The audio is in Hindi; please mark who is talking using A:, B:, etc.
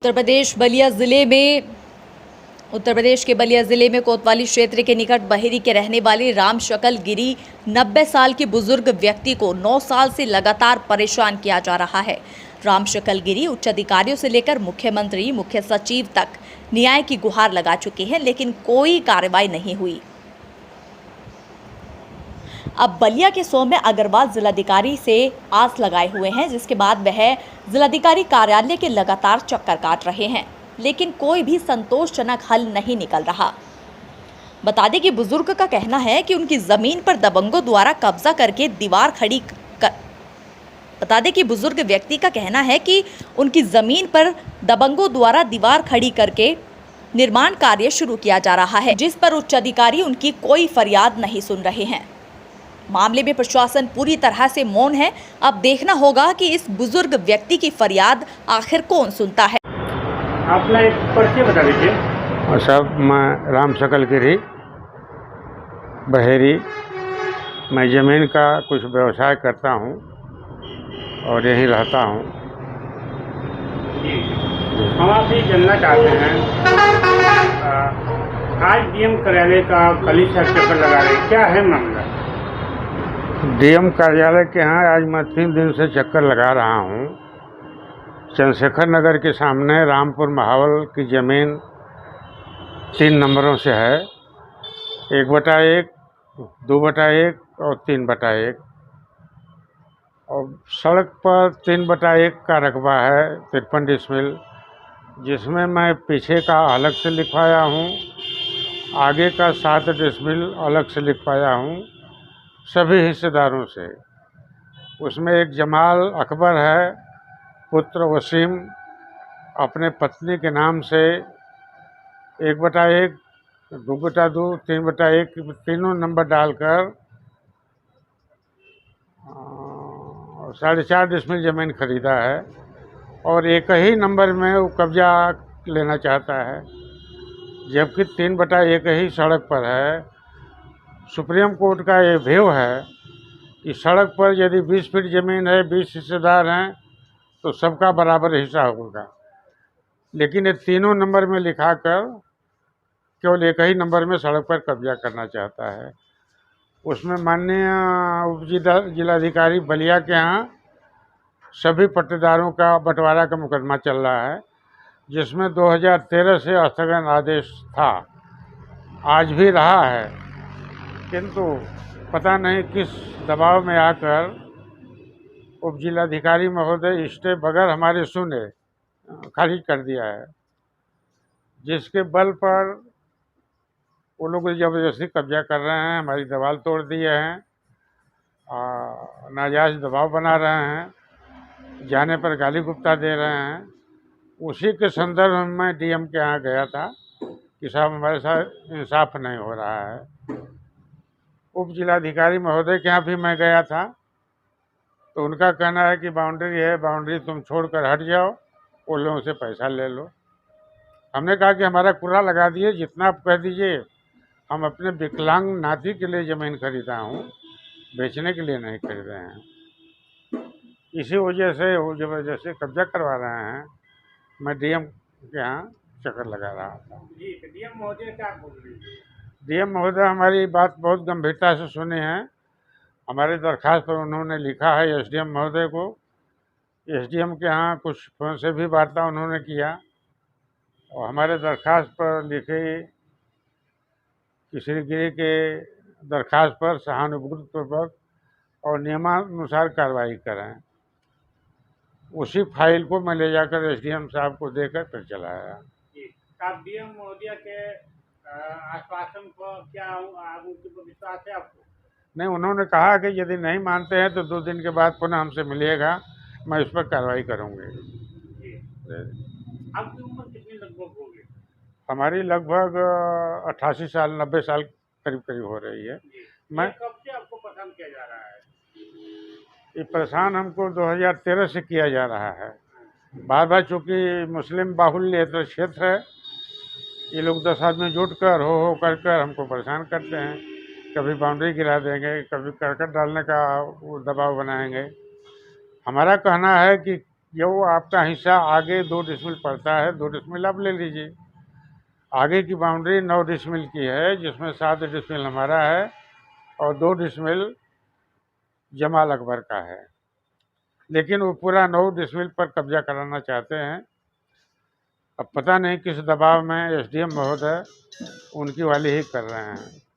A: उत्तर प्रदेश के बलिया जिले में कोतवाली क्षेत्र के निकट बहेरी के रहने वाले राम शकल गिरी 90 साल के बुजुर्ग व्यक्ति को 9 साल से लगातार परेशान किया जा रहा है। राम शकल गिरी उच्च अधिकारियों से लेकर मुख्यमंत्री, मुख्य सचिव तक न्याय की गुहार लगा चुके हैं, लेकिन कोई कार्रवाई नहीं हुई। अब बलिया के सौम्य अग्रवाल जिलाधिकारी से आस लगाए हुए हैं, जिसके बाद वह जिलाधिकारी कार्यालय के लगातार चक्कर काट रहे हैं, लेकिन कोई भी संतोषजनक हल नहीं निकल रहा। बता दें कि बुजुर्ग का कहना है कि उनकी जमीन पर दबंगों द्वारा कब्जा करके दीवार खड़ी कर बता दें कि बुजुर्ग व्यक्ति का कहना है कि उनकी जमीन पर दबंगों द्वारा दीवार खड़ी करके निर्माण कार्य शुरू किया जा रहा है, जिस पर उच्च अधिकारी उनकी कोई फरियाद नहीं सुन रहे हैं। मामले में प्रशासन पूरी तरह से मौन है। अब देखना होगा कि इस बुजुर्ग व्यक्ति की फरियाद आखिर कौन सुनता है।
B: अपना एक परिचय बता दीजिए।
C: साहब, मैं राम शकल गिरी बहेरी। मैं ज़मीन का कुछ व्यवसाय करता हूँ और यहीं रहता हूँ।
B: हम आपसे जानना चाहते हैं, आज डीएम कार्यालय का कल से चक्कर लगा रहे हैं, क्या है मामला?
C: डीएम कार्यालय के यहाँ आज मैं 3 दिन से चक्कर लगा रहा हूँ। चंद्रशेखर नगर के सामने रामपुर महावल की ज़मीन 3 नंबरों से है, 1/1, 2/1 और 3/1। और सड़क पर 3/1 का रकबा है 53 डिसमिल, जिसमें मैं पीछे का अलग से लिखवाया हूँ, आगे का 7 डिसमिल अलग से लिखवाया हूँ, सभी हिस्सेदारों से। उसमें एक जमाल अकबर है, पुत्र वसीम, अपने पत्नी के नाम से 1/1, 2/2, 3/1 तीनों नंबर डालकर 4.5 डिसमिल ज़मीन खरीदा है और एक ही नंबर में वो कब्जा लेना चाहता है, जबकि 3/1 ही सड़क पर है। सुप्रीम कोर्ट का ये व्यू है कि सड़क पर यदि 20 फीट ज़मीन है, 20 हिस्सेदार हैं, तो सबका बराबर हिस्सा होगा। लेकिन ये तीनों नंबर में लिखाकर केवल एक ही नंबर में सड़क पर कब्जा करना चाहता है। उसमें माननीय उप जिलाधिकारी बलिया के यहाँ सभी पट्टेदारों का बंटवारा का मुकदमा चल रहा है, जिसमें 2013 से स्थगन आदेश था, आज भी रहा है, किंतु पता नहीं किस दबाव में आकर उप जिलाधिकारी महोदय स्टे बगैर हमारे सुने खारिज कर दिया है, जिसके बल पर वो लोग ज़बरदस्ती कब्जा कर रहे हैं, हमारी दीवार तोड़ दिए हैं, नाजायज़ दबाव बना रहे हैं, जाने पर गाली गुप्ता दे रहे हैं। उसी के संदर्भ में मैं डीएम के यहाँ गया था कि साहब हमारे साथ इंसाफ नहीं हो रहा है। उप जिलाधिकारी महोदय के यहाँ भी मैं गया था, तो उनका कहना है कि बाउंड्री है, बाउंड्री तुम छोड़कर हट जाओ, वो लोगों से पैसा ले लो। हमने कहा कि हमारा कुरा लगा दिए, जितना आप कह दीजिए। हम अपने विकलांग नाती के लिए ज़मीन खरीदा हूँ, बेचने के लिए नहीं खरीदे हैं। इसी वजह से वो ज़बरदस्ती कब्जा करवा रहे हैं। मैं डीएम के यहाँ चक्कर लगा रहा था।
B: जी, डीएम महोदय क्या बोल रहे हैं?
C: डीएम महोदय हमारी बात बहुत गंभीरता से सुनी है। हमारे दरख्वास्त पर उन्होंने लिखा है एसडीएम महोदय को। एसडीएम के यहाँ कुछ फोन से भी वार्ता उन्होंने किया और हमारे दरख्वास्त पर लिखे कि श्री गिरी के दरख्वास्त पर सहानुभूतिपूर्वक और नियमानुसार कार्रवाई करें। उसी फाइल को मैं ले जाकर एसडीएम साहब को देकर फिर चला आया।
B: आप डीएम महोदय के आश्वासन पर क्या उनके पर विश्वास है आपको?
C: नहीं, उन्होंने कहा कि यदि नहीं मानते हैं तो 2 दिन के बाद पुनः हमसे मिलिएगा, मैं उस पर कार्रवाई करूँगी।
B: आपकी उम्र कितनी लगभग होगी?
C: हमारी लगभग 88 साल 90 साल करीब करीब हो रही है। मैं
B: कब से आपको पसंद किया जा रहा है?
C: ये परेशान हमको 2013 से किया जा रहा है। बार बार, चूँकि मुस्लिम बाहुल्य क्षेत्र है, ये लोग 10 आदमी जुट कर हो कर हमको परेशान करते हैं। कभी बाउंड्री गिरा देंगे, कभी करकट डालने का वो दबाव बनाएंगे। हमारा कहना है कि जो आपका हिस्सा आगे 2 डिसमिल पड़ता है, 2 डिसमिल आप ले लीजिए। आगे की बाउंड्री 9 डिसमिल की है, जिसमें 7 डिसमिल हमारा है और 2 डिसमिल जमाल अकबर का है। लेकिन वो पूरा 9 डिसमिल पर कब्जा कराना चाहते हैं। अब पता नहीं किस दबाव में एसडीएम महोदय उनकी वाली ही कर रहे हैं।